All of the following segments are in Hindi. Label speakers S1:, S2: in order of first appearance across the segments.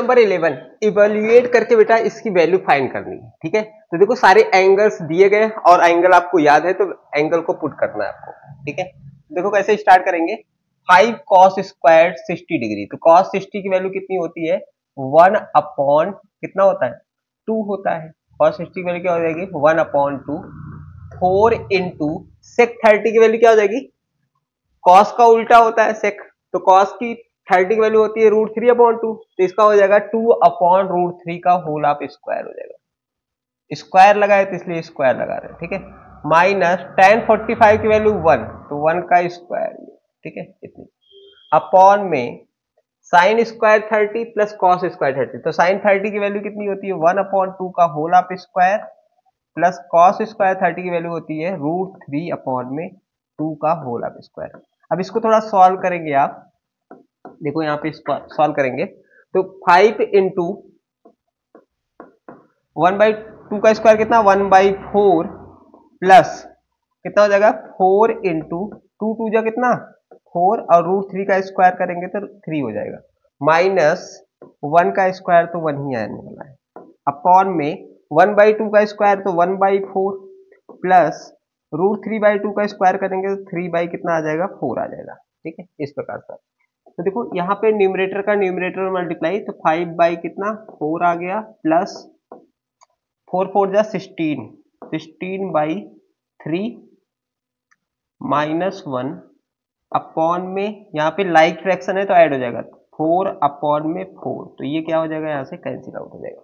S1: नंबर 11, इवेल्युएट करके बेटा इसकी वैल्यू फाइंड करनी है। ठीक है, तो देखो सारे एंगल्स दिए गए और एंगल आपको याद है तो एंगल को पुट करना है आपको। ठीक है, देखो कैसे स्टार्ट करेंगे। 5 cos स्क्वायर 60 डिग्री, तो cos 60 की वैल्यू कितनी होती है 1 अपॉन कितना होता है 2 होता है। cos 60 की वैल्यू क्या हो जाएगी 1 अपॉन 2, 4 इंटू sec 30 की वैल्यू क्या हो जाएगी, cos का उल्टा होता है sec, तो cos की 30 की वैल्यू होती है √3 अपॉन 2, तो इसका हो जाएगा 2 अपॉन √3 का होल ऑफ स्क्वायर हो जाएगा। स्क्वायर लगाए तो इसलिए स्क्वायर लगा रहे हैं। ठीक है, माइनस tan 45 की वैल्यू 1, तो 1 का स्क्वायर। ठीक है, इतनी अपॉन में sine square 30 plus cos square 30, तो साइन 30 की वैल्यू कितनी होती है 1 अपॉन 2 का whole of square plus cos square 30 की वैल्यू होती है √3 अपॉन में 2 का होल ऑफ स्क्वायर। अब इसको थोड़ा सॉल्व करेंगे आप, देखो यहाँ पे इसको सॉल्व करेंगे तो 5 इंटू 1/2 का स्क्वायर कितना 1/4 प्लस कितना हो जाएगा 4 इंटू 2 जा कितना 4 और √3 का स्क्वायर करेंगे तो 3 हो जाएगा, माइनस 1 का स्क्वायर तो 1 ही आने वाला है, अपॉन में 1/2 का स्क्वायर तो 1/4 प्लस √3/2 का स्क्वायर करेंगे तो 3 कितना आ जाएगा 4 आ जाएगा। ठीक है, इस प्रकार से। तो देखो यहाँ पे न्यूमरेटर का न्यूमरेटर मल्टीप्लाई, तो 5 कितना 4 आ गया प्लस 4 4 जा 16, 16/3 माइनस 1 अपॉन में यहाँ पे लाइक फ्रैक्शन है तो ऐड हो जाएगा 4 अपॉन में 4, तो ये क्या हो जाएगा यहाँ से कैंसिल आउट हो जाएगा,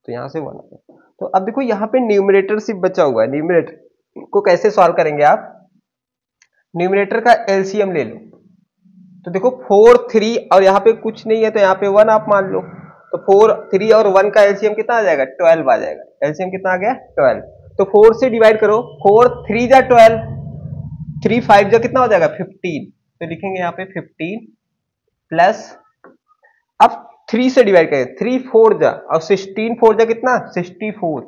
S1: तो यहाँ से 1 आ जाएगा। तो अब देखो यहाँ पे न्यूमरेटर सिर्फ बचा हुआ है, न्यूमरेटर को कैसे सॉल्व करेंगे आप, न्यूमरेटर का एलसीएम ले लो, तो देखो 4 3 और यहाँ पे कुछ नहीं है तो यहाँ पे 1 आप मान लो, तो 4 3 और 1 का एलसीएम कितना आ जाएगा 12 आ जाएगा, एलसीएम कितना आ गया 12, तो 4 से डिवाइड करो, 4 3 जा 12, 3 5 जा कितना हो जाएगा 15, तो लिखेंगे यहाँ पे 15 प्लस अब 3 से डिवाइड करें 3 4 जा और 16 4 जा कितना 64,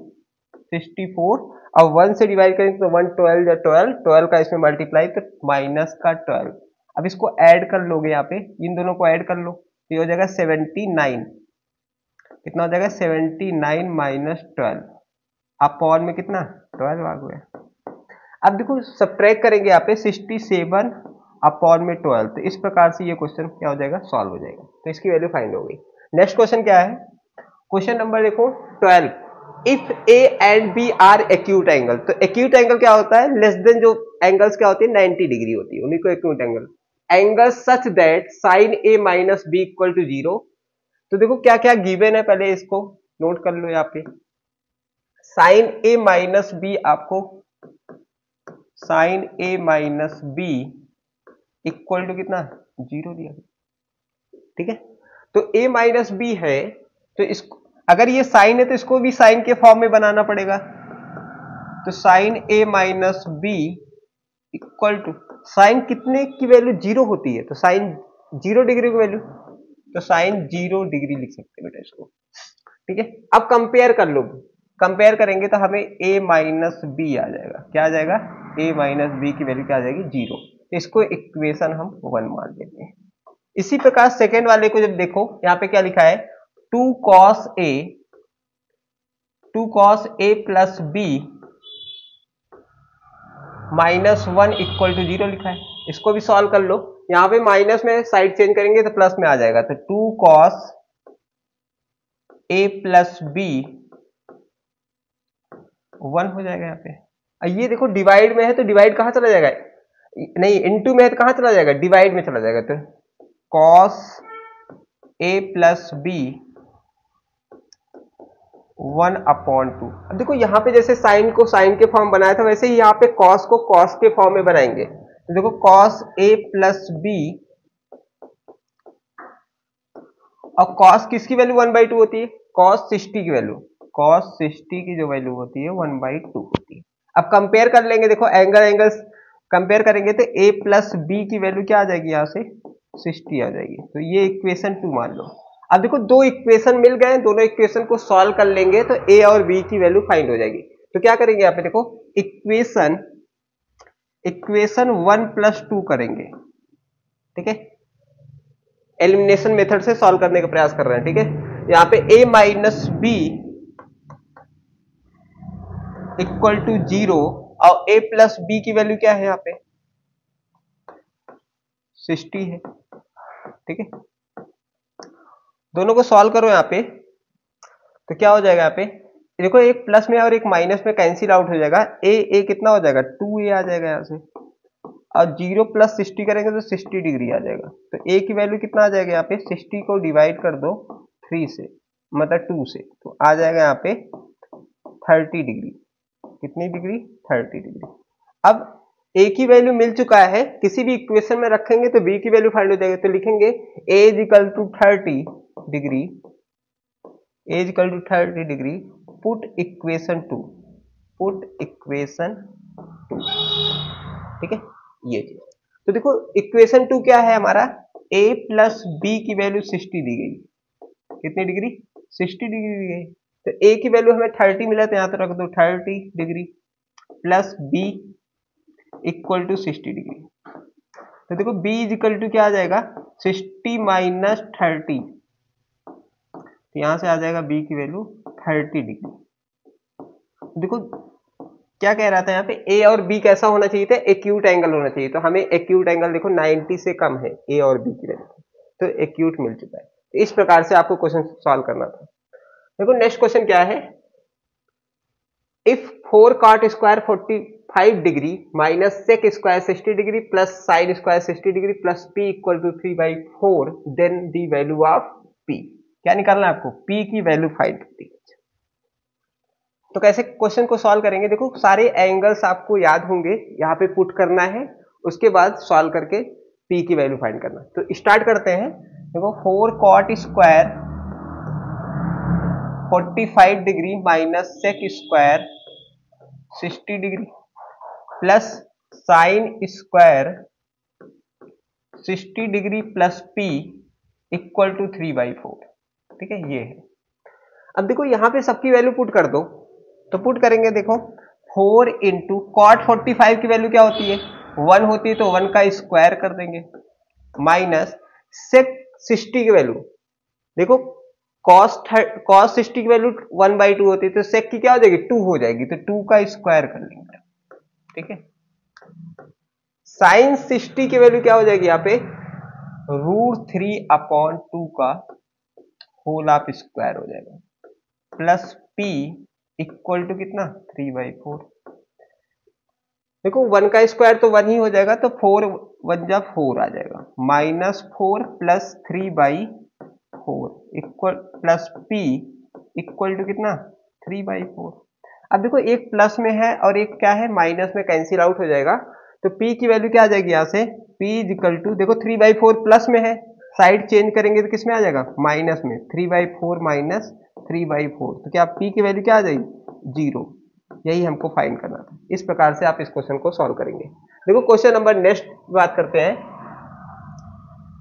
S1: 64 और 1 से डिवाइड करें तो 1 12 जा 12, 12 का इसमें मल्टीप्लाई तो माइनस का 12, अब इसको ऐड कर लोगे यहाँ पे इन दोनों को ऐड कर लो तो ये हो जाएगा 79, कितना हो जाएगा 79 माइनस 12 अपॉन में कितना 12 आ गया। अब देखो सब्ट्रैक्ट करेंगे यहाँ पे 67 अपॉन में 12, तो इस प्रकार से ये क्वेश्चन क्या हो जाएगा सॉल्व हो जाएगा, तो इसकी वैल्यू फाइंड हो गई। नेक्स्ट क्वेश्चन क्या है, क्वेश्चन नंबर देखो 12, if A and B are acute angle, तो एक्यूट एंगल क्या होता है लेस देन जो एंगल्स क्या होती है 90 डिग्री होती है उन्हीं को acute angle, angle such that sine A minus B equal to 0, तो देखो क्या क्या गिवन है पहले इसको नोट कर लो यहाँ पे, साइन ए माइनस बी आपको sine A minus B equal to कितना 0 दिया। ठीक है, तो a माइनस बी है तो इसको अगर ये साइन है तो इसको भी साइन के फॉर्म में बनाना पड़ेगा, तो sine a minus B equal to sine कितने की वैल्यू 0 होती है, तो साइन 0 डिग्री की वैल्यू, तो साइन 0 डिग्री लिख सकते हैं बेटा इसको। ठीक है, अब कंपेयर कर लो, कंपेयर करेंगे तो हमें a माइनस बी आ जाएगा, क्या आ जाएगा a माइनस बी की वैल्यू क्या आ जाएगी 0, तो इसको इक्वेशन हम 1 मान लेते हैं। इसी प्रकार सेकेंड वाले को जब देखो यहाँ पे क्या लिखा है 2 cos a plus B minus 1 equal to 0 लिखा है, इसको भी सॉल्व कर लो, यहाँ पे माइनस में साइड चेंज करेंगे तो प्लस में आ जाएगा, तो 2 cos a प्लस बी 1 हो जाएगा यहाँ पे। ये देखो डिवाइड में है तो डिवाइड कहाँ चला जाएगा, नहीं इनटू में है तो कहाँ चला जाएगा डिवाइड में चला जाएगा, तो cos a plus B 1 upon 2। अब देखो यहाँ पे जैसे साइन को साइन के फॉर्म बनाया था वैसे ही यहाँ पे cos को cos के फॉर्म में बनाएंगे, तो देखो cos a प्लस बी और cos किसकी वैल्यू 1/2 होती है, cos 60 की वैल्यू, cos 60 की जो वैल्यू होती है 1/2 होती है। अब कंपेयर कर लेंगे, देखो एंगल्स कंपेयर करेंगे तो a प्लस बी की वैल्यू क्या आ जाएगी यहाँ से 60 आ जाएगी, तो ये इक्वेशन 2 मान लो। अब देखो दो इक्वेशन मिल गए, दोनों इक्वेशन को सॉल्व कर लेंगे तो a और b की वैल्यू फाइंड हो जाएगी, तो क्या करेंगे यहाँ पे देखो इक्वेशन 1 प्लस 2 करेंगे। ठीक है, एलिमिनेशन मेथड से सॉल्व करने का प्रयास कर रहे हैं। ठीक है, यहाँ पे a minus B equal to 0 और a प्लस बी की वैल्यू क्या है यहाँ पे 60 है। ठीक है, दोनों को सॉल्व करो यहाँ पे तो क्या हो जाएगा यहाँ पे देखो, एक प्लस में और एक माइनस में कैंसिल आउट हो जाएगा, ए कितना हो जाएगा 2a आ जाएगा यहाँ से, और 0 प्लस 60 करेंगे तो 60 डिग्री आ जाएगा। तो a की वैल्यू कितना आ जाएगा यहाँ पे 60 को डिवाइड कर दो 3 से, मतलब 2 से, तो आ जाएगा यहाँ पे 30 डिग्री। कितनी डिग्री 30 डिग्री। अब a की वैल्यू मिल चुका है, किसी भी इक्वेशन में रखेंगे तो b की वैल्यू फाइंड हो जाएगी, तो लिखेंगे a is equal to 30 degree, a is equal to 30 degree, put equation 2, put equation 2। ठीक है, ये चीज। तो देखो इक्वेशन 2 क्या है हमारा, a प्लस बी की वैल्यू 60 दी गई, कितनी डिग्री 60 डिग्री दी गई। तो a की वैल्यू हमें 30 मिला, तो यहां तो रख दो 30 degree plus b equal to 60 degree. तो देखो b इज इक्वल टू क्या आ जाएगा 60 माइनस 30, तो यहां से आ जाएगा b की वैल्यू 30 डिग्री। देखो क्या कह रहा था यहाँ पे a और b कैसा होना चाहिए था, एक्यूट एंगल होना चाहिए, तो हमें एक्यूट एंगल देखो 90 से कम है a और b की वैल्यू, तो एक्यूट मिल चुका है। तो इस प्रकार से आपको क्वेश्चन सॉल्व करना था। देखो नेक्स्ट क्वेश्चन क्या है, if 4 cot square 45 degree minus sec square 60 degree plus sine square 60 degree plus p equal to 3/4 then the value of p। क्या निकालना है आपको, p की वैल्यू फाइंड करनी है। तो कैसे क्वेश्चन को सॉल्व करेंगे, देखो सारे एंगल्स आपको याद होंगे, यहाँ पे पुट करना है, उसके बाद सॉल्व करके p की वैल्यू फाइंड करना। तो स्टार्ट करते हैं। देखो 4 cot square 45 degree minus sec square 60 degree plus sine square 60 degree plus p equal to 3/4। ठीक है, ये है। अब देखो यहां पे सबकी वैल्यू पुट कर दो, तो पुट करेंगे, देखो 4 इंटू कॉट 45 की वैल्यू क्या होती है 1 होती है, तो 1 का स्क्वायर कर देंगे, माइनस सेक 60 की वैल्यू, देखो कॉस 60 की वैल्यू 1/2 होती है, तो सेक की क्या हो जाएगी 2 हो जाएगी, तो 2 का स्क्वायर कर लेंगे। ठीक है, साइन 60 की वैल्यू क्या हो जाएगी यहाँ पे √3/2 का होल ऑफ स्क्वायर हो जाएगा, प्लस p इक्वल टू कितना 3/4। देखो 1 का स्क्वायर तो 1 ही हो जाएगा, तो 4 1 जा 4 आ जाएगा, -4 plus 3/4 equal plus p equal to कितना 3/4। अब देखो एक प्लस में है और एक क्या है माइनस में, कैंसिल आउट हो जाएगा, तो p की वैल्यू क्या आ जाएगी यहाँ से p इक्वल टू, देखो 3/4 प्लस में है, साइड चेंज करेंगे तो किस में आ जाएगा माइनस में, 3/4 माइनस 3/4, तो क्या p की वैल्यू क्या आ जाएगी 0। यही हमको फाइंड करना था। इस प्रकार से आप इस क्वेश्चन को सॉल्व करेंगे। देखो क्वेश्चन नंबर नेक्स्ट बात करते हैं,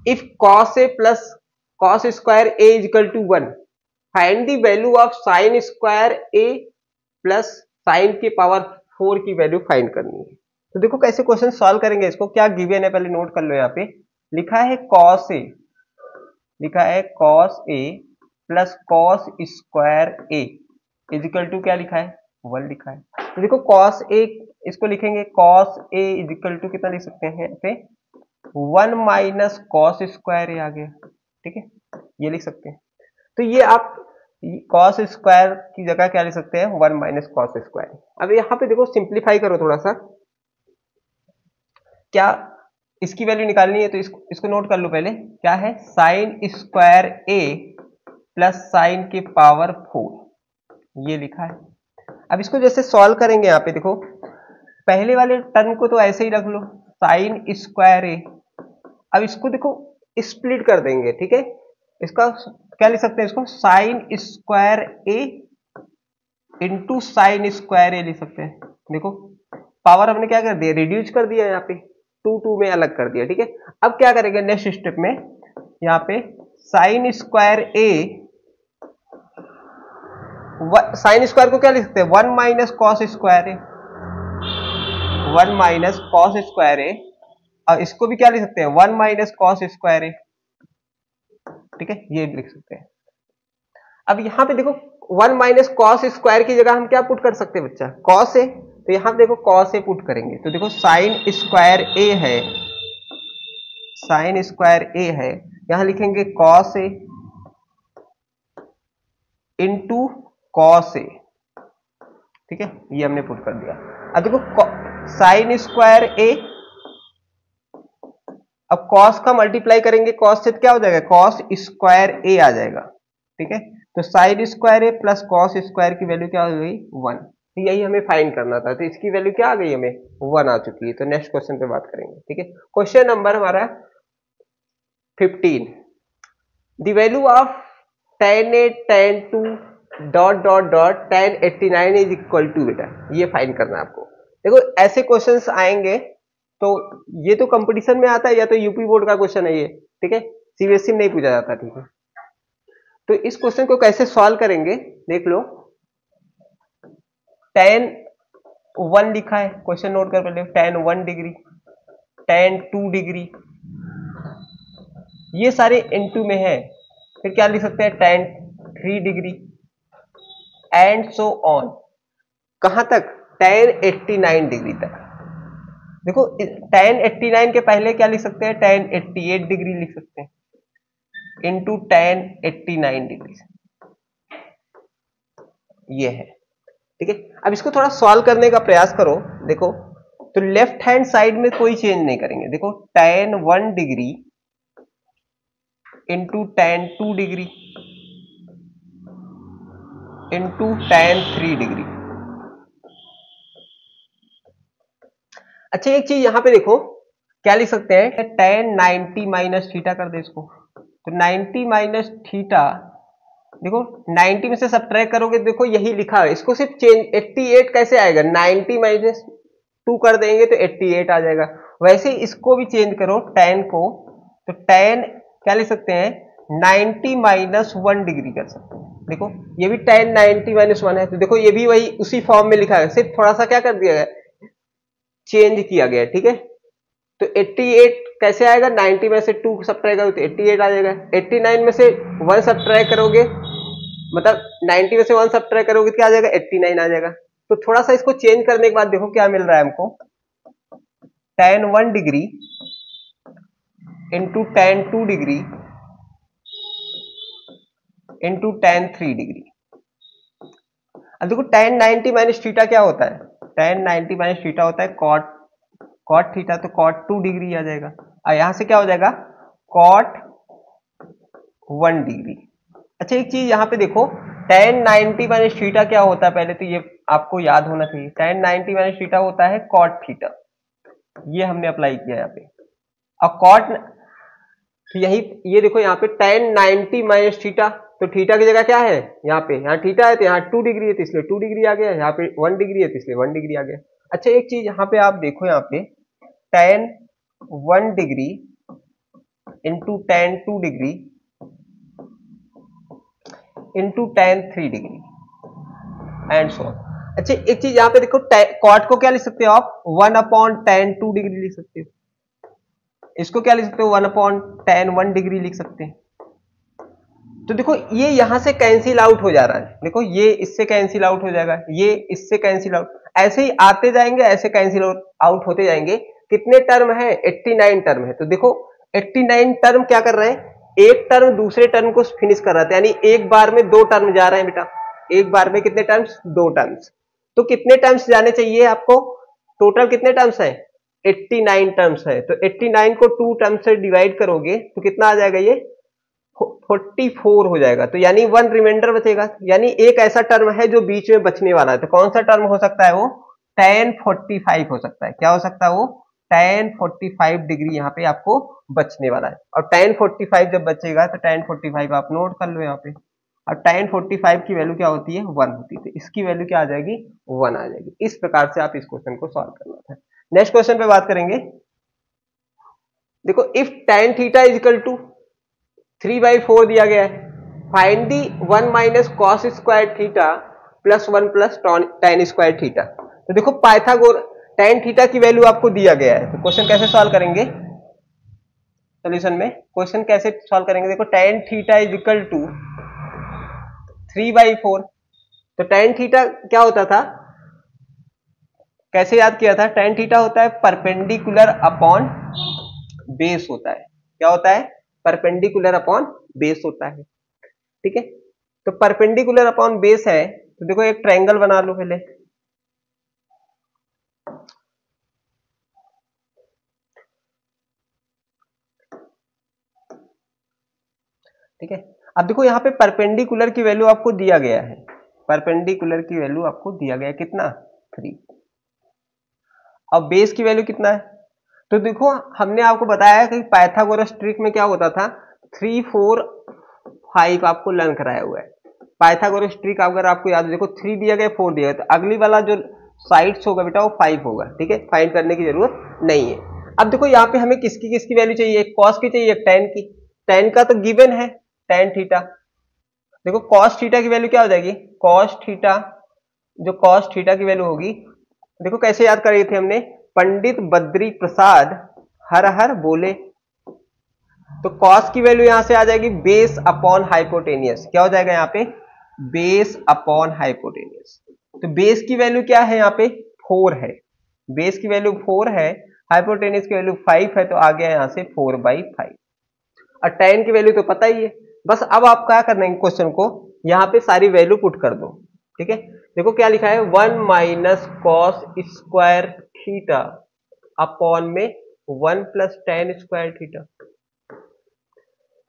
S1: if cos a plus cos square a is equal to 1 find the value of sine square a plus sine की पावर 4 की वैल्यू फाइंड करनी है। तो देखो कैसे क्वेश्चन सॉल्व करेंगे इसको, क्या गिवन है पहले नोट कर लो। यहाँ पे लिखा है cos a, लिखा है cos a plus cos square a is equal to क्या लिखा है 1 लिखा है। तो देखो cos a इसको लिखेंगे cos a is equal to कितना लिख सकते हैं यहाँ पे 1 माइनस cos स्क्वायर a आ गया। ठीक है, ये लिख सकते हैं। तो ये आप cos स्क्वायर की जगह क्या लिख सकते हैं 1 माइनस cos स्क्वायर। अब यहाँ पे देखो सिंप्लीफाई करो थोड़ा सा, क्या इसकी वैल्यू निकालनी है, तो इसको नोट कर लो पहले, क्या है sign square a plus sine की पावर 4, ये लिखा है। अब इसको जैसे सॉल्व करेंगे, यहाँ पे देखो पहले वाले टर्म को तो ऐसे ही रख लो साइन स्क्वायर a, अब इसको देखो स्प्लिट कर देंगे। ठीक है, इसका क्या लिख सकते हैं, इसको sign square a into sine square a लिख सकते हैं। देखो पावर हमने क्या कर दिया रिड्यूस कर दिया, यहाँ पे 2 में अलग कर दिया। ठीक है, अब क्या करेंगे नेक्स्ट स्टेप में, यहाँ पे sign square a, sine square को क्या लिख सकते हैं 1 minus cos square a, 1 minus cos square a, और इसको भी क्या लिख सकते हैं 1 माइनस कॉस स्क्वायर a। ठीक है, ये लिख सकते हैं। अब यहाँ पे देखो 1 माइनस कॉस स्क्वायर की जगह हम क्या पुट कर सकते हैं बच्चा, कॉस ए, तो यहाँ पे देखो कॉस ए पुट करेंगे तो देखो साइन स्क्वायर ए है, साइन स्क्वायर ए है, यहां लिखेंगे cos A into cos A, ठीक है, ये हमने पुट कर दिया। अब देखो साइन स्क्वायर ए, अब कॉस का मल्टीप्लाई करेंगे कॉस से, क्या हो जाएगा, कॉस स्क्वायर ए आ जाएगा, ठीक है। तो साइन स्क्वायर ए प्लस कॉस स्क्वायर की वैल्यू क्या हो गई, 1। तो यही हमें फाइंड करना था, तो इसकी वैल्यू क्या आ गई, हमें 1 आ चुकी है। तो नेक्स्ट क्वेश्चन पे बात करेंगे, ठीक है। क्वेश्चन नंबर हमारा 15, the value of tan 8 tan 2 dot dot dot tan 89 is equal to, बेटा ये फाइंड करना है आपको। देखो ऐसे क्वेश्चंस आएंगे तो ये तो कंपटीशन में आता है, या तो यूपी बोर्ड का क्वेश्चन है ये, ठीक है, सीबीएसई में नहीं पूछा जाता, ठीक है। तो इस क्वेश्चन को कैसे सॉल्व करेंगे देख लो। tan 1 लिखा है, क्वेश्चन नोट कर पहले, tan 1 डिग्री, tan 2 डिग्री, ये सारे इनटू में है। फिर क्या लिख सकते हैं, tan 3 degree and so on, कहां तक, tan 89 डिग्री तक। देखो tan 89 के पहले क्या लिख सकते हैं, tan 88 डिग्री लिख सकते हैं इंटू tan 89 डिग्री, ये है, ठीक है। अब इसको थोड़ा सॉल्व करने का प्रयास करो। देखो तो लेफ्ट हैंड साइड में कोई चेंज नहीं करेंगे। देखो tan 1 degree into tan 2 degree into tan 3 degree. अच्छा एक चीज यहां पे देखो, क्या लिख सकते हैं, tan 90 माइनस थीटा कर दे इसको, तो 90 माइनस थीटा, देखो 90 में से सब्ट्रैक्ट करोगे, देखो यही लिखा है, इसको सिर्फ चेंज 88 कैसे आएगा, 90 माइनस 2 कर देंगे तो 88 आ जाएगा। वैसे इसको भी चेंज करो tan को, तो tan क्या लिख सकते हैं, 90 माइनस 1 डिग्री कर सकते हैं। देखो ये भी tan 90 माइनस 1 है, तो देखो ये भी वही उसी फॉर्म में लिखा है, सिर्फ थोड़ा सा क्या कर दिया गया, चेंज किया गया, ठीक है। तो 88 कैसे आएगा, 90 में से 2 सब्ट्रैक्ट करोगे तो 88 आ जाएगा। 89 में से 1 सब्ट्रैक्ट करोगे, मतलब 90 में से 1 सब्ट्रैक्ट करोगे क्या आ जाएगा, 89 आ जाएगा। तो थोड़ा सा इसको चेंज करने के बाद देखो क्या मिल रहा है हमको, tan 1 degree into tan 2 degree into tan 3 degree. अब देखो tan 90 माइनस थीटा क्या होता है, tan 90 माइनस थीटा होता है cot थीटा, तो cot 2 डिग्री आ जाएगा, और यहां से क्या हो जाएगा, cot 1 डिग्री। अच्छा एक चीज यहां पे देखो, tan 90 माइनस थीटा क्या होता है, पहले तो ये आपको याद होना चाहिए, tan 90 माइनस थीटा होता है cot थीटा, ये हमने अप्लाई किया यहाँ पे। और cot, तो यही ये देखो यहाँ पे tan 90 माइनस थीटा, तो थीटा की जगह क्या है, यहाँ पे, यहाँ थीटा है तो यहाँ 2 डिग्री है तो इसलिए 2 डिग्री आ गया, यहाँ पे 1 डिग्री है तो इसलिए 1 डिग्री आ गया। अच्छा एक चीज यहाँ पे आप देखो, यहाँ पे tan 1 degree into tan 2 degree into tan 3 degree and so. अच्छा एक चीज यहाँ पे देखो, कॉट को क्या लिख सकते हो आप, 1/tan 2 डिग्री लिख सकते हो, इसको क्या लिख सकते हो, 1/tan 1 डिग्री लिख सकते हैं। तो देखो ये यहां से कैंसिल आउट हो जा रहा है, देखो ये इससे कैंसिल आउट हो जाएगा, ये इससे कैंसिल आउट, ऐसे ही आते जाएंगे, ऐसे कैंसिल आउट होते जाएंगे। कितने टर्म है, 89 टर्म है, तो देखो 89 टर्म क्या कर रहे हैं, एक टर्म दूसरे टर्म को फिनिश कर रहा था, यानी एक बार में 2 टर्म जा रहे हैं बेटा, एक बार में कितने टर्म्स, 2 टर्म्स। तो कितने टर्म्स जाने चाहिए आपको, टोटल कितने टर्म्स हैं, 89 टर्म्स है, तो 89 को 2 टर्म्स से डिवाइड करोगे तो कितना आ जाएगा, ये 44 हो जाएगा। तो यानी 1 रिमाइंडर बचेगा, यानी एक ऐसा टर्म है जो बीच में बचने वाला है। तो कौन सा टर्म हो सकता है, वो tan 45 हो सकता है। क्या हो सकता है, वो tan 45 डिग्री यहाँ पे आपको बचने वाला है। और tan 45 जब बचेगा तो tan 45 आप नोट कर लो यहाँ पे, और tan 45 की वैल्यू क्या होती है, 1 होती है, तो इसकी वैल्यू क्या आ जाएगी, 1 आ जाएगी। इस प्रकार से आप इस क्वेश्चन को सॉल्व करना था। नेक्स्ट क्वेश्चन पे बात करेंगे। देखो if tan theta is equal to 3/4 दिया गया है, find the 1 minus cos square theta plus 1 plus tan square theta. तो देखो पाइथागोर tan थीटा की वैल्यू आपको दिया गया है, तो क्वेश्चन कैसे सॉल्व करेंगे, सॉल्यूशन में क्वेश्चन कैसे सॉल्व करेंगे। देखो tan theta is equal to 3/4। तो tan थीटा क्या होता था, कैसे याद किया था, tan थीटा होता है परपेंडिकुलर अपॉन बेस होता है। क्या होता है, परपेंडिकुलर अपॉन बेस होता है। ठीक है, तो परपेंडिकुलर अपॉन बेस है, तो देखो एक ट्रायंगल बना लो पहले। ठीक है, अब देखो यहाँ पे परपेंडिकुलर की वैल्यू आपको दिया गया है, परपेंडिकुलर की वैल्यू आपको दिया गया है कितना, 3। अब बेस की वैल्यू कितना है, तो देखो हमने आपको बताया कि पाइथागोरस ट्रिक में क्या होता था, 3 4 5 आपको लर्न कराया हुआ है। पाइथागोरस ट्रिक अगर आपको याद हो, देखो 3 दिया गया 4 दिया गया, तो अगली वाला जो साइड्स होगा बेटा वो 5 होगा। ठीक है, फाइंड करने की जरूरत नहीं है। अब देखो यहाँ पे हमें किसकी किसकी वैल्यू चाहिए, एक कॉस की चाहिए, एक टैन की। टैन का तो गिवन है टैन थीटा। देखो कॉस थीटा की वैल्यू क्या हो जाएगी, कॉस थीटा, जो कॉस थीटा की वैल्यू होगी, देखो कैसे याद कर रहे थे हमने, पंडित बद्री प्रसाद हर हर बोले। तो कॉस की वैल्यू यहां से आ जाएगी बेस अपॉन हाइपोटेनियस। क्या हो जाएगा यहाँ पे, बेस अपॉन हाइपोटेनियस। तो बेस की वैल्यू क्या है यहाँ पे, 4 है, बेस की वैल्यू 4 है, हाइपोटेनियस की वैल्यू 5 है, तो आ गया यहां से 4/5। और tan की वैल्यू तो पता ही है। बस अब आप क्या करना है, क्वेश्चन को यहाँ पे सारी वैल्यू पुट कर दो। ठीक है, देखो क्या लिखा है, 1 minus cos square theta upon में 1 प्लस tan स्क्वायर थीटा।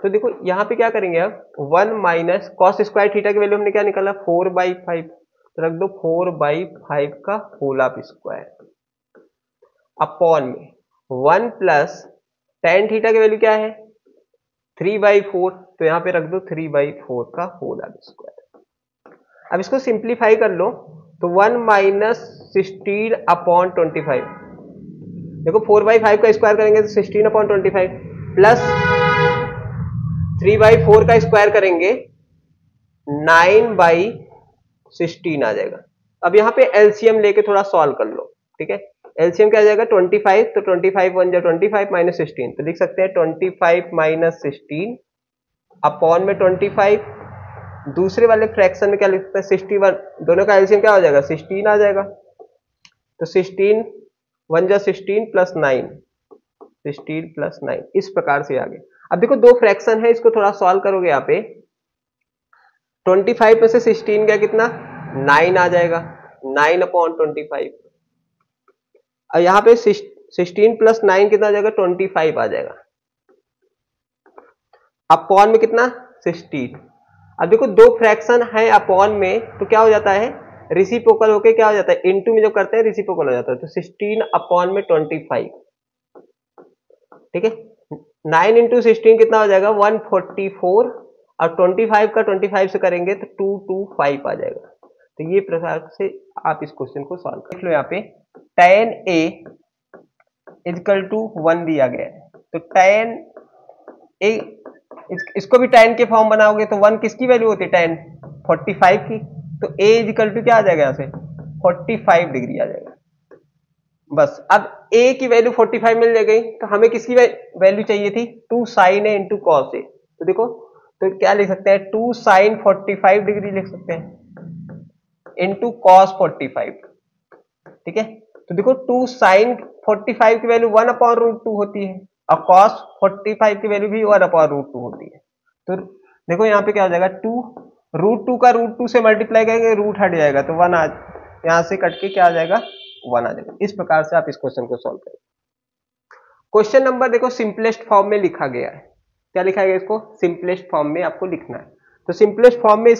S1: तो देखो यहाँ पे क्या करेंगे अब, 1 माइनस कॉस स्क्वायर थीटा की वैल्यू हमने क्या निकाला, 4/5, तो रख दो 4/5 का होल ऑफ स्क्वायर अपॉन में 1 प्लस tan थीटा की वैल्यू क्या है, 3/4, तो यहां पे रख दो 3/4 का होल ऑफ स्क्वायर। अब इसको सिंप्लीफाई कर लो, तो 1 माइनस 16 अपॉन 25, देखो 4/5 का स्क्वायर करेंगे तो 16 अपॉन 25, प्लस 3/4 का स्क्वायर करेंगे 9/16 आ जाएगा। अब यहाँ पे एलसीएम लेके थोड़ा सॉल्व कर लो। ठीक है, एलसीएम क्या आ जाएगा 25, तो 25 1 जा 25 माइनस 16, तो लिख सकते हैं 25 माइनस 16 अपॉन में 25। दूसरे वाले फ्रैक्शन में क्या लिख सकते हैं 61, दोनों का एलसीएम क्या हो जाएगा 16 आ जाएगा। तो 16 1 जा 16 प्लस 9, 16 प्लस 9, इस प्रकार से आ गया। अब देखो दो फ्रैक्शन है, इसको थोड़ा सॉल्व करोगे यहाँ पे, 25 में से 16 गया कितना 9 आ जाएगा, 9 अपॉन 25। और यहाँ पे 16 प्लस 9 कितना आ जाएगा 25 आ जाएगा, अपॉन में कितना 16। अब देखो दो फ्रैक्शन है अपॉन में, तो क्या हो जाता है रिसिप्रोकल होके क्या हो जाता है, इनटू में जब करते हैं रिसिप्रोकल हो जाता है, तो 16 अपॉन में 25। ठीक है, 9 इंटू 16 कितना हो जाएगा 144, और 25 का 25 से करेंगे तो 225 आ जाएगा। तो ये प्रकार से आप इस क्वेश्चन को सॉल्व कर लो। यहाँ पे tan a इजकल टू 1 दिया गया है, तो tan a इसको भी tan के फॉर्म बनाओगे तो 1 किसकी वैल्यू होती है, tan 45 की, तो a इजकल टू क्या आ जाएगा यहाँ से 45 डिग्री आ जाएगा। बस अब a की वैल्यू 45 मिल गई, तो हमें किसकी वैल्यू चाहिए थी 2 sin a into cos a। तो देखो तो क्या लिख सकते हैं 2 sin 45 डिग्री लिख सकते हैं इंटू कॉस 45। ठीक है, तो देखो 2 sin 45 की वैल्यू 1 अपॉन रूट 2 होती है, और cos 45 की वैल्यू भी 1 अपॉन रूट 2 होती है। तो देखो यहाँ पे क्या हो जाएगा 2 रूट 2 का रूट 2 से मल्टीप्लाई करेंगे रूट हट जाएगा, तो 1 आ, यहाँ से कट के क्या आ जाएगा 1 आ जाएगा। इस प्रकार से आप इस क्वेश्चन को सॉल्व करें। क्वेश्चन नंबर देखो सिंपलेस्ट फॉर्म में लिखा गया है, क्या लिखा गया, इसको सिंपलेस्ट फॉर्म में आपको लिखना है। तो सिंपलेस्ट फॉर्म में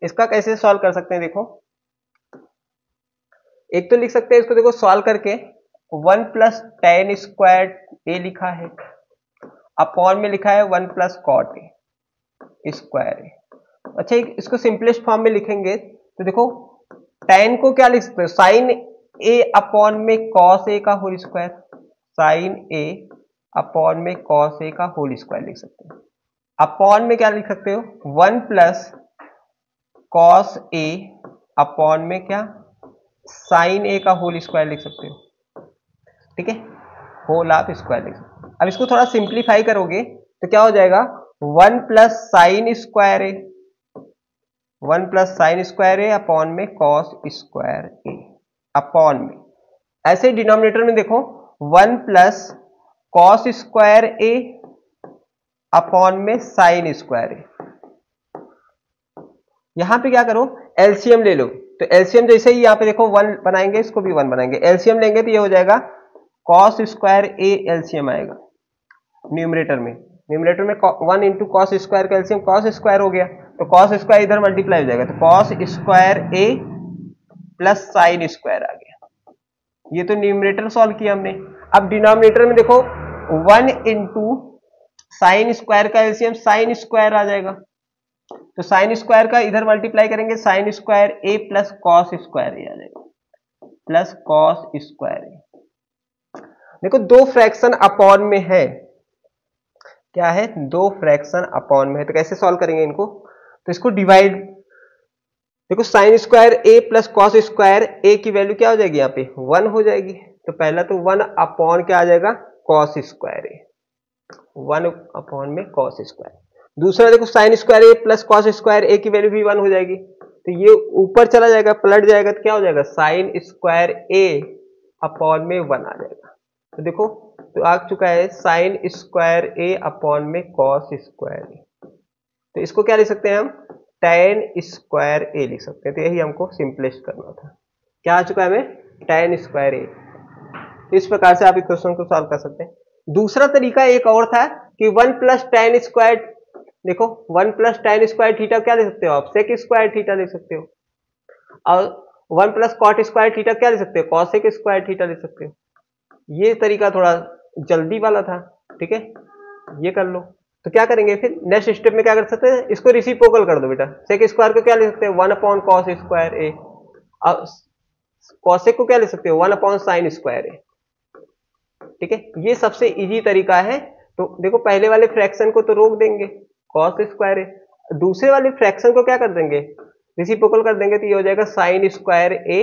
S1: इसका कैसे सॉल्व कर सकते हैं, देखो एक तो लिख सकते हैं इसको, देखो सॉल्व करके 1 प्लस tan स्क्वायर ए लिखा है, अपॉन में लिखा है 1 प्लस कॉट ए स्क्वायर ए। अच्छा इसको सिंपलेस्ट फॉर्म में लिखेंगे तो देखो tan को क्या लिख सकते हो साइन ए अपॉन में कॉस ए का होल स्क्वायर, साइन ए अपॉन में कॉस ए का होल स्क्वायर लिख सकते हो। अपॉन में क्या लिख सकते हो 1 प्लस कॉस ए अपॉन में क्या साइन ए का होल स्क्वायर लिख सकते हो। ठीक है, होल ऑफ स्क्वायर लिख सकते हो। अब इसको थोड़ा सिंप्लीफाई करोगे तो क्या हो जाएगा 1 plus sine square A 1 plus sine square A upon में कॉस स्क्वायर ए अपॉन में, ऐसे डिनोमिनेटर में देखो 1 plus cos square A upon में साइन स्क्वायर ए। यहां पे क्या करो, एलसीएम ले लो। तो एलसीएम जैसे ही यहां पे देखो 1 बनाएंगे, इसको भी 1 बनाएंगे, एलसीएम लेंगे तो ये हो जाएगा कॉस स्क्वायर ए एलसीएम आएगा न्यूमरेटर में। न्यूमरेटर में 1 इंटू कॉस स्क्वायर का एलसीएम कॉस स्क्वायर हो गया, तो कॉस स्क्वायर इधर मल्टीप्लाई हो जाएगा, तो कॉस स्क्वायर ए प्लस साइन स्क्वायर आ गया। ये तो न्यूमरेटर सॉल्व किया हमने। अब डिनोमिनेटर में देखो 1 इंटू साइन स्क्वायर का एलसीएम साइन स्क्वायर आ जाएगा, तो साइन स्क्वायर का इधर मल्टीप्लाई करेंगे, साइन स्क्वायर ए प्लस कॉस स्क्वायर ए आ जाएगा, प्लस कॉस स्क्वायर ए। देखो दो फ्रैक्शन अपॉन में है, क्या है, दो फ्रैक्शन अपॉन में है, तो कैसे सॉल्व करेंगे इनको, तो इसको डिवाइड, देखो साइन स्क्वायर ए प्लस कॉस स्क्वायर ए की वैल्यू क्या हो जाएगी, यहाँ पे 1 हो जाएगी, तो पहला तो 1 अपॉन क्या आ जाएगा, कॉस स्क्वायर ए, 1 अपॉन में कॉस स्क्वायर। दूसरा देखो साइन स्क्वायर ए प्लस कॉस स्क्वायर ए की वैल्यू भी 1 हो जाएगी, तो ये ऊपर चला जाएगा, पलट जाएगा, तो क्या हो जाएगा, साइन स्क्वायर ए अपॉन में 1 आ जाएगा। तो देखो तो आ चुका है साइन स्क्वायर ए अपॉन में कॉस स्क्वायर ए, तो इसको क्या लिख सकते हैं हम, tan स्क्वायर ए लिख सकते हैं। तो यही हमको सिंपलेस्ट करना था, क्या आ चुका है हमें, tan स्क्वायर ए। इस प्रकार से आप इस क्वेश्चन को सॉल्व कर सकते हैं। दूसरा तरीका एक और था कि 1 प्लस tan स्क्वायर, देखो 1 प्लस tan स्क्वायर थीटा क्या लिख सकते हो आप, सेक स्क्वायर थीटा लिख सकते हो, और 1 प्लस कॉट स्क्वायर थीटा क्या लिख सकते हो, कॉसेक स्क्वायर थीटा लिख सकते हो। ये तरीका थोड़ा जल्दी वाला था, ठीक है, ये कर लो। तो क्या करेंगे फिर नेक्स्ट स्टेप में, क्या कर सकते हैं, इसको रेसिप्रोकल कर दो बेटा, सेक स्क्वायर को क्या लिख सकते हैं, 1 अपॉन कॉस स्क्वायर ए, और कॉसेक को क्या लिख सकते हो, 1 अपॉन साइन स्क्वायर ए, ठीक है, ये सबसे इजी तरीका है। तो देखो पहले वाले फ्रैक्शन को तो रोक देंगे कॉस स्क्वायर ए, दूसरे वाले फ्रैक्शन को क्या कर देंगे, रेसिप्रोकल कर देंगे, तो ये हो जाएगा साइन स्क्वायर ए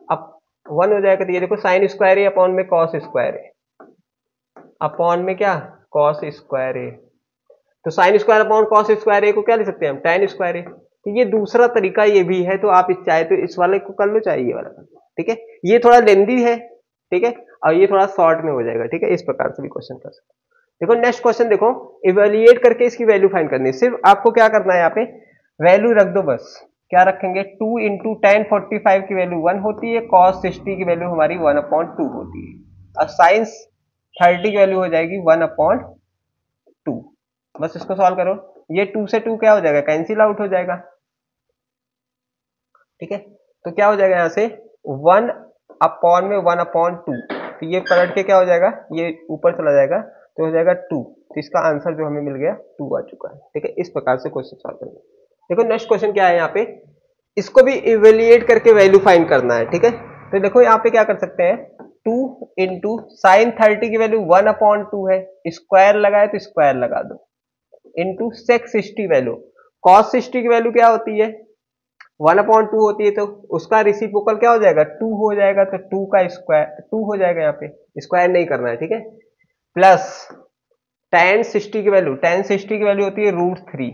S1: अप 1 हो जाएगा, तो ये देखो साइन स्क्वायर ए अपॉन में कॉस स्क्वायर ए अपॉन में क्या, कॉस स्क्वायर ए, तो sine square upon cos square A को क्या लिख सकते हैं हम, tan स्क्वायर ए। तो ये दूसरा तरीका ये भी है, तो आप चाहे तो इस वाले को कर लो, चाहे ये वाला कर लो, ठीक है, ये थोड़ा लेंदी है, ठीक है, और ये थोड़ा शॉर्ट में हो जाएगा, ठीक है, इस प्रकार से भी क्वेश्चन कर सकते हैं। देखो नेक्स्ट क्वेश्चन देखो, इवेल्युएट करके इसकी वैल्यू फाइंड करनी है, सिर्फ आपको क्या करना है, यहाँ पे वैल्यू रख दो बस, क्या रखेंगे, 2 इंटू tan 45 की वैल्यू 1 होती है, cos 60 की वैल्यू हमारी 1/2 होती है, और sin 30 की वैल्यू हो जाएगी 1/2। बस इसको सॉल्व करो, ये 2 से 2 क्या हो जाएगा, कैंसिल आउट हो जाएगा, ठीक है, तो क्या हो जाएगा यहाँ से 1 अपॉन में 1/2, तो ये पलट के क्या हो जाएगा, ये ऊपर चला जाएगा, तो हो जाएगा 2, तो इसका आंसर जो हमें मिल गया 2 आ चुका है, ठीक है, इस प्रकार से क्वेश्चन सॉल्व करेंगे। देखो नेक्स्ट क्वेश्चन क्या है, यहाँ पे इसको भी इवेल्युएट करके वैल्यू फाइंड करना है, ठीक है, तो देखो यहाँ पे क्या कर सकते हैं, 2 इंटू साइन 30 की वैल्यू 1/2 है, स्क्वायर लगाए तो स्क्वायर लगा दो, इंटू सेक 60 वैल्यू, कॉस 60 की वैल्यू क्या होती है, 1/2 होती है, तो उसका रेसिप्रोकल क्या हो जाएगा, 2 हो जाएगा, तो 2 का स्क्वायर 2 हो जाएगा, यहाँ पे स्क्वायर नहीं करना है, ठीक है, प्लस tan 60 की वैल्यू, tan 60 की वैल्यू होती है √3,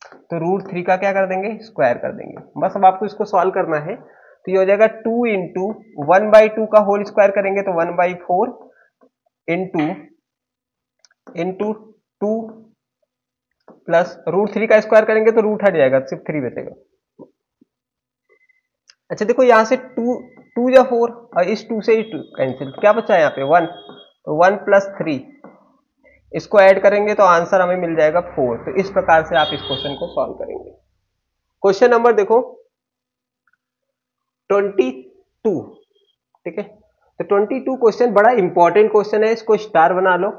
S1: तो √3 का क्या कर देंगे, स्क्वायर कर देंगे। बस अब आपको इसको सॉल्व करना है, तो ये हो जाएगा 2 इंटू 1/2 का होल स्क्वायर करेंगे तो 1/4 इंटू 2 प्लस √3 का स्क्वायर करेंगे तो रूट हट जाएगा, सिर्फ 3 बचेगा। अच्छा देखो यहाँ से 2 या 4, और इस 2 से 2 कैंसिल, क्या बचा है यहाँ पे 1, तो 1 प्लस 3, इसको ऐड करेंगे तो आंसर हमें मिल जाएगा 4। तो इस प्रकार से आप इस क्वेश्चन को सॉल्व करेंगे। क्वेश्चन नंबर देखो 22, ठीक है, तो 22 क्वेश्चन बड़ा इंपॉर्टेंट क्वेश्चन है, इसको स्टार बना लो,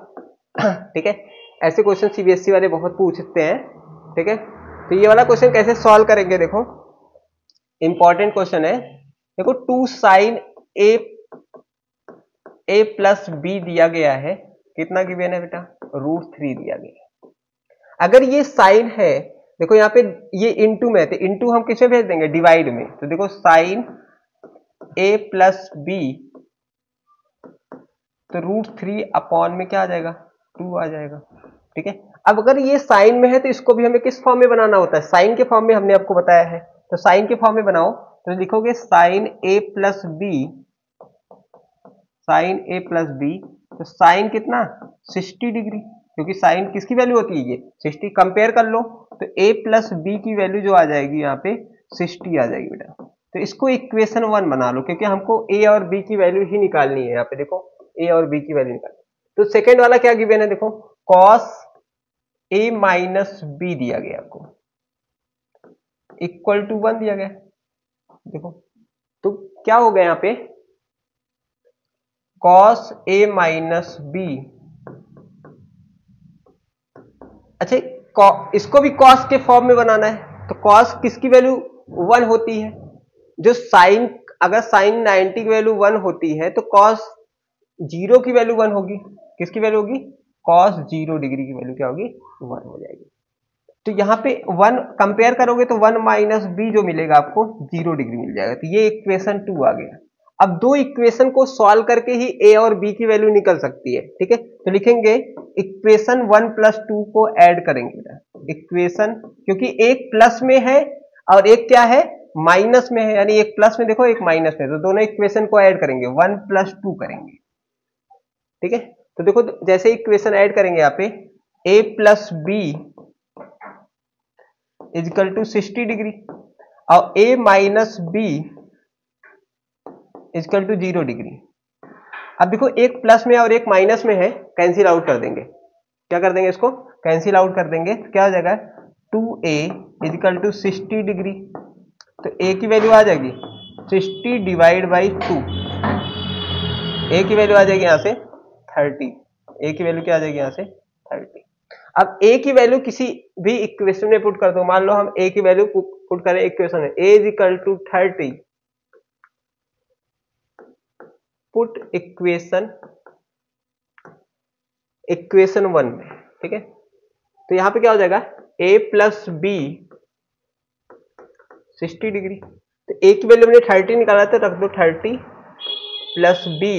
S1: ठीक है, ऐसे क्वेश्चन सीबीएसई वाले बहुत पूछते हैं, ठीक है, तो ये वाला क्वेश्चन कैसे सॉल्व करेंगे, देखो इंपॉर्टेंट क्वेश्चन है। देखो 2 साइन ए प्लस बी दिया गया है, कितना गिवन है बेटा, √3 दिया गया है। अगर ये साइन है, देखो यहाँ पे ये इंटू में है, तो इंटू हम किसमें भेज देंगे, डिवाइड में, तो देखो साइन ए प्लस बी, तो √3 अपॉन में क्या आ जाएगा, 2 आ जाएगा, ठीक है। अब अगर ये साइन में है तो इसको भी हमें किस फॉर्म में बनाना होता है, साइन के फॉर्म में हमने आपको बताया है। तो साइन के फॉर्म में बनाओ तो लिखोगे साइन ए प्लस बी, साइन ए प्लस बी, तो साइन कितना 60 डिग्री, क्योंकि साइन किसकी वैल्यू होती है ये 60, कंपेयर कर लो तो a प्लस बी की वैल्यू जो आ जाएगी यहाँ पे 60 आ जाएगी बेटा। तो इसको इक्वेशन 1 बना लो, क्योंकि हमको a और b की वैल्यू ही निकालनी है। यहाँ पे देखो a और b की वैल्यू निकालनी। तो सेकेंड वाला क्या गिवन है, देखो cos a माइनस बी दिया गया आपको, इक्वल टू 1 दिया गया। देखो तो क्या हो गया यहाँ पे, cos a माइनस बी, अच्छा इसको भी cos के फॉर्म में बनाना है। तो cos किसकी वैल्यू 1 होती है, जो साइन, अगर साइन 90 की वैल्यू 1 होती है तो cos 0 की वैल्यू 1 होगी। किसकी वैल्यू होगी, cos 0 डिग्री की वैल्यू क्या होगी 1 हो जाएगी। तो यहाँ पे 1 कंपेयर करोगे तो 1 माइनस बी जो मिलेगा आपको 0 डिग्री मिल जाएगा। तो ये इक्वेशन 2 आ गया। अब दो इक्वेशन को सॉल्व करके ही a और b की वैल्यू निकल सकती है, ठीक है। तो लिखेंगे इक्वेशन 1 प्लस 2 को ऐड करेंगे, इक्वेशन, क्योंकि एक प्लस में है और एक क्या है माइनस में है, यानी एक प्लस में देखो एक माइनस में, तो दोनों इक्वेशन को ऐड करेंगे 1 प्लस 2 करेंगे, ठीक है। तो देखो जैसे इक्वेशन ऐड करेंगे यहाँ पे a plus B equal to 60 degree और a minus B equal to 0 degree. अब देखो एक प्लस में और एक माइनस में है, कैंसिल आउट कर देंगे। क्या कर देंगे, इसको कैंसिल आउट कर देंगे तो क्या हो जाएगा 2a इजकल टू 60 डिग्री। तो a की वैल्यू आ जाएगी 60 डिवाइड बाई 2, a की वैल्यू आ जाएगी यहाँ से 30, a की वैल्यू क्या आ जाएगी यहाँ से 30। अब a की वैल्यू किसी भी इक्वेशन में पुट कर दो, मान लो हम a की वैल्यू पुट करें इक्वेशन में, a is equal to 30, put equation 1 में, ठीक है। तो यहां पे क्या हो जाएगा a प्लस बी 60 डिग्री, तो a की वैल्यू हमने 30 निकाला था, रख दो 30 plus B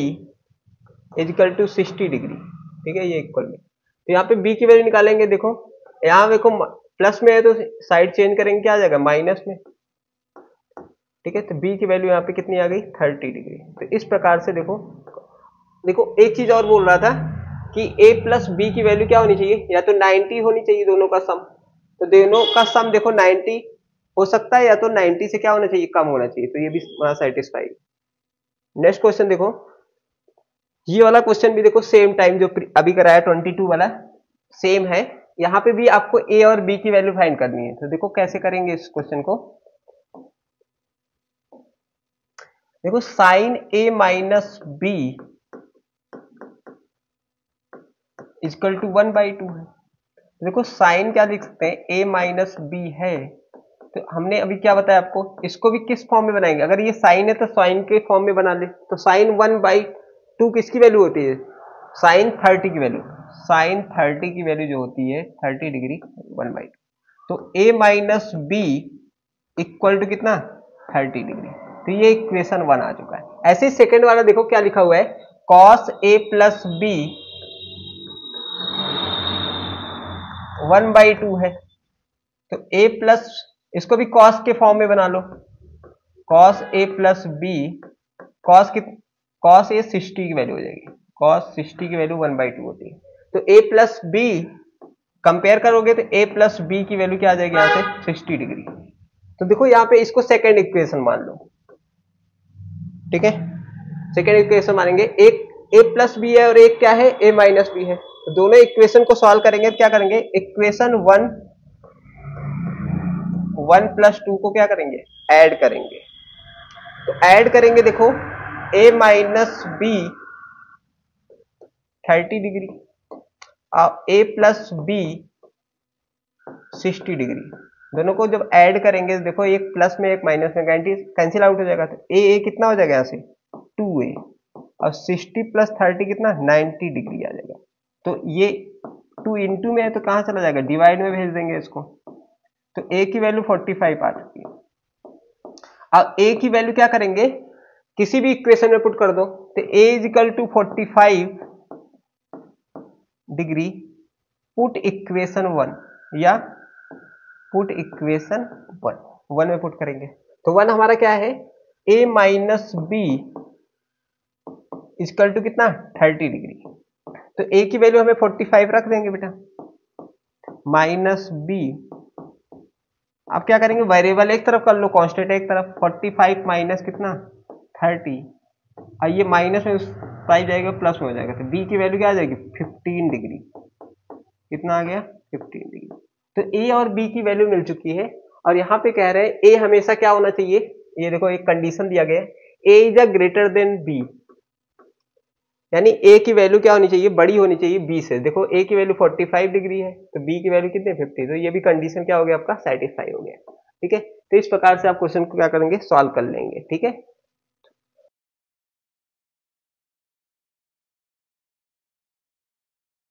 S1: equal to 60 degree, ठीक है, ये इक्वल में। तो यहाँ पे b की वैल्यू निकालेंगे, देखो यहाँ देखो प्लस में है तो साइड चेंज करेंगे, क्या आ जाएगा माइनस में, ठीक है। तो b की वैल्यू यहाँ पे कितनी आ गई 30 डिग्री। तो इस प्रकार से देखो एक चीज और बोल रहा था कि a प्लस बी की वैल्यू क्या होनी चाहिए, या तो 90 होनी चाहिए दोनों का सम। तो दोनों का सम देखो 90 हो सकता है, या तो 90 से क्या होना चाहिए कम होना चाहिए, तो ये भी हमारा सेटिस्फाइड। नेक्स्ट क्वेश्चन देखो, ये वाला क्वेश्चन भी देखो सेम टाइम जो अभी कराया 22 वाला सेम है। यहाँ पे भी आपको a और b की वैल्यू फाइंड करनी है। तो देखो कैसे करेंगे इस क्वेश्चन को, देखो sine a minus B equal to 1/2 है। देखो साइन क्या लिख सकते हैं, a माइनस बी है, तो हमने अभी क्या बताया आपको, इसको भी किस फॉर्म में बनाएंगे, अगर ये साइन है तो साइन के फॉर्म में बना ले। तो साइन 1/2 किसकी वैल्यू होती है, साइन 30 की वैल्यू, साइन 30 की वैल्यू जो होती है 30 डिग्री 1/2, तो a minus B equal to कितना 30 डिग्री। तो ये इक्वेशन 1 आ चुका है। ऐसे सेकेंड वाला देखो क्या लिखा हुआ है, cos a प्लस बी 1/2 है, तो a प्लस, इसको भी cos के फॉर्म में बना लो, cos a plus B, cos a 60 की वैल्यू हो जाएगी, cos 60 की वैल्यू 1/2 होती है। तो a प्लस बी कंपेयर करोगे तो a प्लस बी की वैल्यू क्या आ जाएगी यहाँ से 60 डिग्री। तो देखो यहाँ पे इसको सेकेंड इक्वेशन मान लो, ठीक है, सेकेंड इक्वेशन मानेंगे। एक a प्लस बी है और एक क्या है a माइनस बी है, तो दोनों इक्वेशन को सॉल्व करेंगे तो क्या करेंगे, इक्वेशन 1 प्लस 2 को क्या करेंगे ऐड करेंगे। तो ऐड करेंगे देखो a माइनस बी 30 डिग्री और a प्लस बी 60 डिग्री, दोनों को जब ऐड करेंगे तो देखो एक प्लस में एक माइनस में कैंसिल आउट हो जाएगा। तो a कितना हो जाएगा यहाँ से 2a और 60 प्लस 30 कितना 90 डिग्री आ जाएगा। तो ये 2 इंटू में है तो कहां चला जाएगा, डिवाइड में भेज देंगे इसको। तो a की वैल्यू 45 आ चुकी है। अब a की वैल्यू क्या करेंगे, किसी भी इक्वेशन में पुट कर दो, तो a is equal to 45 degree put equation 1 या पुट इक्वेशन 1 में पुट करेंगे। तो 1 हमारा क्या है, a minus B equal to कितना 30 डिग्री। तो a की वैल्यू हमें 45 रख देंगे बेटा, माइनस बी, आप क्या करेंगे वेरिएबल एक तरफ कर लो, कांस्टेंट एक तरफ, 45 माइनस कितना 30, और ये माइनस में प्राइस जाएगा प्लस में हो जाएगा, तो बी की वैल्यू क्या आ जाएगी 15 डिग्री। कितना आ गया 15 डिग्री। तो ए और बी की वैल्यू मिल चुकी है, और यहाँ पे कह रहे हैं ए हमेशा क्या होना चाहिए, ये देखो एक कंडीशन दिया गया है, A is a greater than B, यानी ए की वैल्यू क्या होनी चाहिए, बड़ी होनी चाहिए बी से। देखो ए की वैल्यू 45 डिग्री है, तो बी की वैल्यू कितनी 50, तो ये भी कंडीशन क्या हो गया आपका सेटिस्फाई हो गया। ठीक है, तो इस प्रकार से आप क्वेश्चन को क्या करेंगे सॉल्व कर लेंगे। ठीक है।